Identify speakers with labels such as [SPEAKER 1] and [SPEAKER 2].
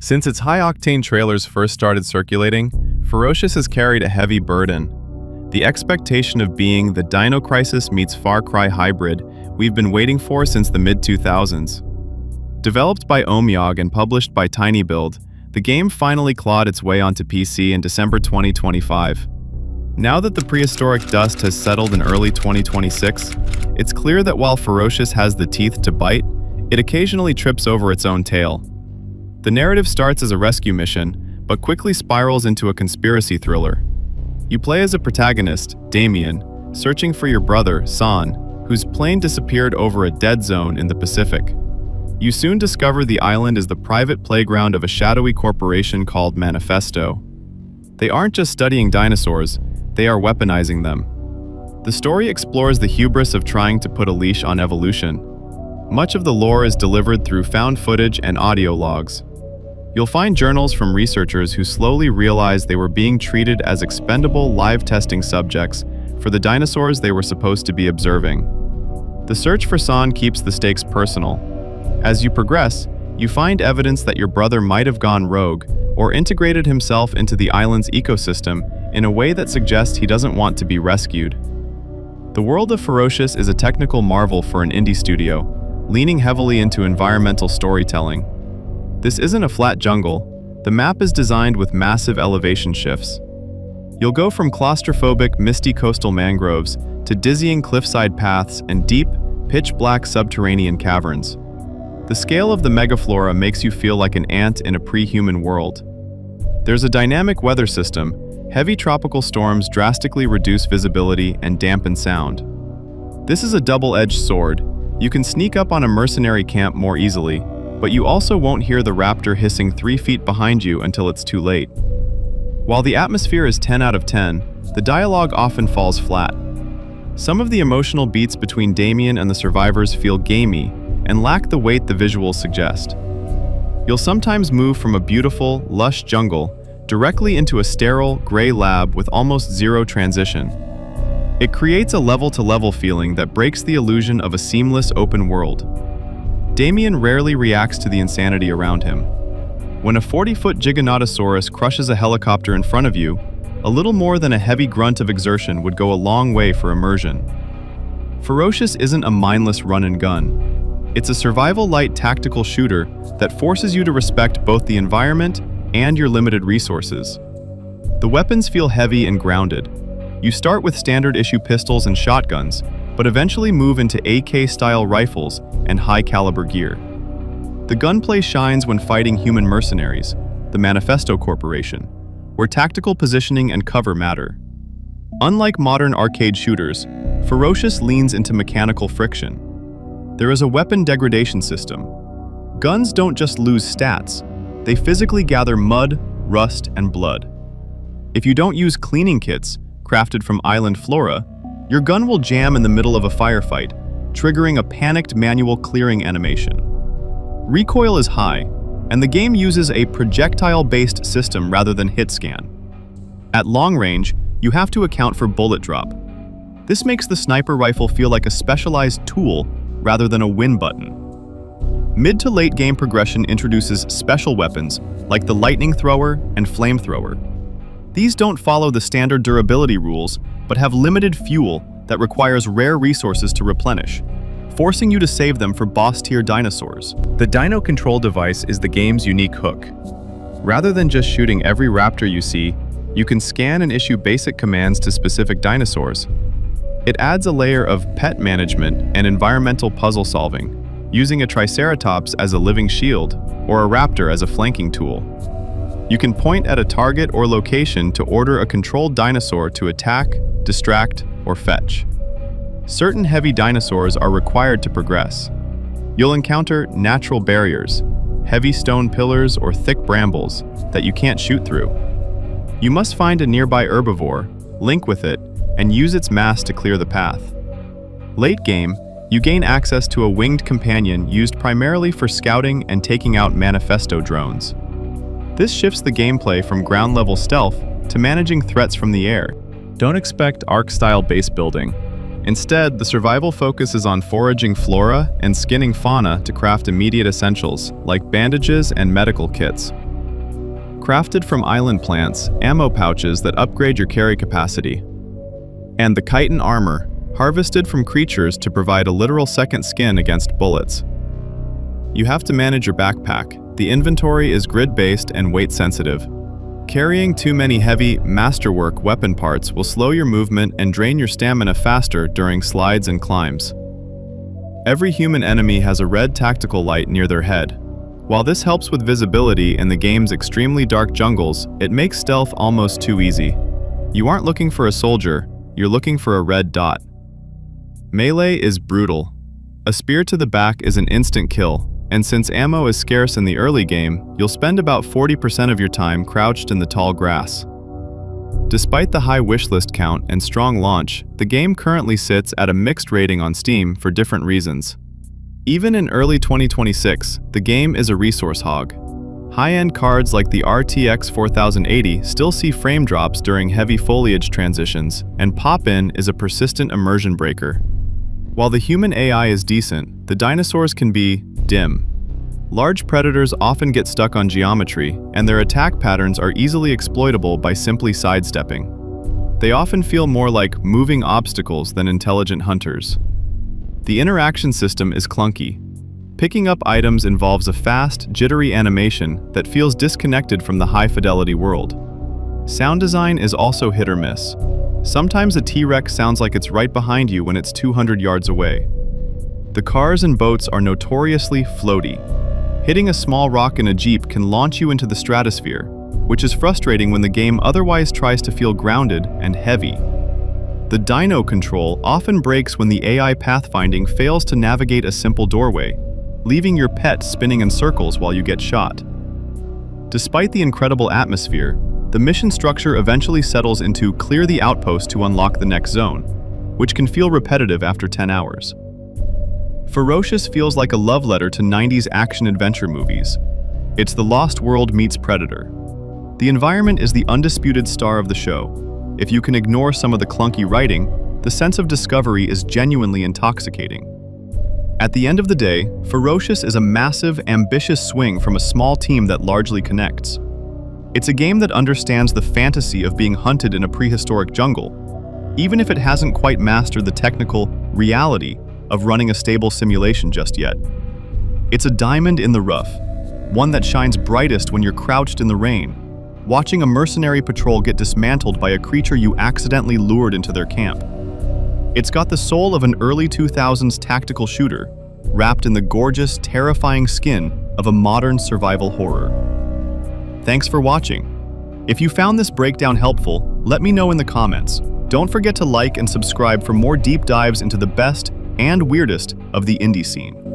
[SPEAKER 1] Since its high-octane trailers first started circulating, Ferocious has carried a heavy burden. The expectation of being the Dino Crisis meets Far Cry hybrid we've been waiting for since the mid-2000s. Developed by Omyog and published by TinyBuild, the game finally clawed its way onto PC in December 2025. Now that the prehistoric dust has settled in early 2026, it's clear that while Ferocious has the teeth to bite, it occasionally trips over its own tail. The narrative starts as a rescue mission, but quickly spirals into a conspiracy thriller. You play as a protagonist, Damien, searching for your brother, San, whose plane disappeared over a dead zone in the Pacific. You soon discover the island is the private playground of a shadowy corporation called Manifesto. They aren't just studying dinosaurs, they are weaponizing them. The story explores the hubris of trying to put a leash on evolution. Much of the lore is delivered through found footage and audio logs. You'll find journals from researchers who slowly realized they were being treated as expendable live testing subjects for the dinosaurs they were supposed to be observing. The search for San keeps the stakes personal. As you progress, you find evidence that your brother might have gone rogue or integrated himself into the island's ecosystem in a way that suggests he doesn't want to be rescued. The world of Ferocious is a technical marvel for an indie studio, leaning heavily into environmental storytelling. This isn't a flat jungle. The map is designed with massive elevation shifts. You'll go from claustrophobic, misty coastal mangroves to dizzying cliffside paths and deep, pitch-black subterranean caverns. The scale of the megaflora makes you feel like an ant in a pre-human world. There's a dynamic weather system. Heavy tropical storms drastically reduce visibility and dampen sound. This is a double-edged sword. You can sneak up on a mercenary camp more easily, but you also won't hear the raptor hissing 3 feet behind you until it's too late. While the atmosphere is 10 out of 10, the dialogue often falls flat. Some of the emotional beats between Damien and the survivors feel gamey and lack the weight the visuals suggest. You'll sometimes move from a beautiful, lush jungle directly into a sterile, gray lab with almost zero transition. It creates a level-to-level feeling that breaks the illusion of a seamless open world. Damien rarely reacts to the insanity around him. When a 40-foot Giganotosaurus crushes a helicopter in front of you, a little more than a heavy grunt of exertion would go a long way for immersion. Ferocious isn't a mindless run-and-gun. It's a survival-light tactical shooter that forces you to respect both the environment and your limited resources. The weapons feel heavy and grounded. You start with standard-issue pistols and shotguns, but eventually move into AK-style rifles and high-caliber gear. The gunplay shines when fighting human mercenaries, the Manifesto Corporation, where tactical positioning and cover matter. Unlike modern arcade shooters, Ferocious leans into mechanical friction. There is a weapon degradation system. Guns don't just lose stats, they physically gather mud, rust, and blood. If you don't use cleaning kits, crafted from island flora, your gun will jam in the middle of a firefight, triggering a panicked manual clearing animation. Recoil is high, and the game uses a projectile-based system rather than hit scan. At long range, you have to account for bullet drop. This makes the sniper rifle feel like a specialized tool rather than a win button. Mid to late game progression introduces special weapons like the lightning thrower and flamethrower. These don't follow the standard durability rules, but have limited fuel that requires rare resources to replenish, forcing you to save them for boss-tier dinosaurs. The Dino control device is the game's unique hook. Rather than just shooting every raptor you see, you can scan and issue basic commands to specific dinosaurs. It adds a layer of pet management and environmental puzzle solving, using a Triceratops as a living shield or a raptor as a flanking tool. You can point at a target or location to order a controlled dinosaur to attack, distract, or fetch. Certain heavy dinosaurs are required to progress. You'll encounter natural barriers, heavy stone pillars or thick brambles that you can't shoot through. You must find a nearby herbivore, link with it, and use its mass to clear the path. Late game, you gain access to a winged companion used primarily for scouting and taking out Manifesto drones. This shifts the gameplay from ground-level stealth to managing threats from the air. Don't expect Ark-style base building. Instead, the survival focus is on foraging flora and skinning fauna to craft immediate essentials, like bandages and medical kits. crafted from island plants, ammo pouches that upgrade your carry capacity. And the chitin armor, harvested from creatures to provide a literal second skin against bullets. You have to manage your backpack. The inventory is grid-based and weight-sensitive. Carrying too many heavy, masterwork weapon parts will slow your movement and drain your stamina faster during slides and climbs. Every human enemy has a red tactical light near their head. While this helps with visibility in the game's extremely dark jungles, it makes stealth almost too easy. You aren't looking for a soldier, you're looking for a red dot. Melee is brutal. A spear to the back is an instant kill, and since ammo is scarce in the early game, you'll spend about 40% of your time crouched in the tall grass. Despite the high wishlist count and strong launch, the game currently sits at a mixed rating on Steam for different reasons. Even in early 2026, the game is a resource hog. High-end cards like the RTX 4080 still see frame drops during heavy foliage transitions, and pop-in is a persistent immersion breaker. While the human AI is decent, the dinosaurs can be dim. Large predators often get stuck on geometry, and their attack patterns are easily exploitable by simply sidestepping. They often feel more like moving obstacles than intelligent hunters. The interaction system is clunky. Picking up items involves a fast, jittery animation that feels disconnected from the high-fidelity world. Sound design is also hit or miss. Sometimes a T-Rex sounds like it's right behind you when it's 200 yards away. The cars and boats are notoriously floaty. Hitting a small rock in a Jeep can launch you into the stratosphere, which is frustrating when the game otherwise tries to feel grounded and heavy. The Dino control often breaks when the AI pathfinding fails to navigate a simple doorway, leaving your pet spinning in circles while you get shot. Despite the incredible atmosphere, the mission structure eventually settles into clear the outpost to unlock the next zone, which can feel repetitive after 10 hours. Ferocious feels like a love letter to 90s action-adventure movies. It's the Lost World meets Predator. The environment is the undisputed star of the show. If you can ignore some of the clunky writing, the sense of discovery is genuinely intoxicating. At the end of the day, Ferocious is a massive, ambitious swing from a small team that largely connects. It's a game that understands the fantasy of being hunted in a prehistoric jungle, even if it hasn't quite mastered the technical reality of running a stable simulation just yet. It's a diamond in the rough, one that shines brightest when you're crouched in the rain, watching a mercenary patrol get dismantled by a creature you accidentally lured into their camp. It's got the soul of an early 2000s tactical shooter, wrapped in the gorgeous, terrifying skin of a modern survival horror. Thanks for watching. If you found this breakdown helpful, let me know in the comments. Don't forget to like and subscribe for more deep dives into the best and weirdest of the indie scene.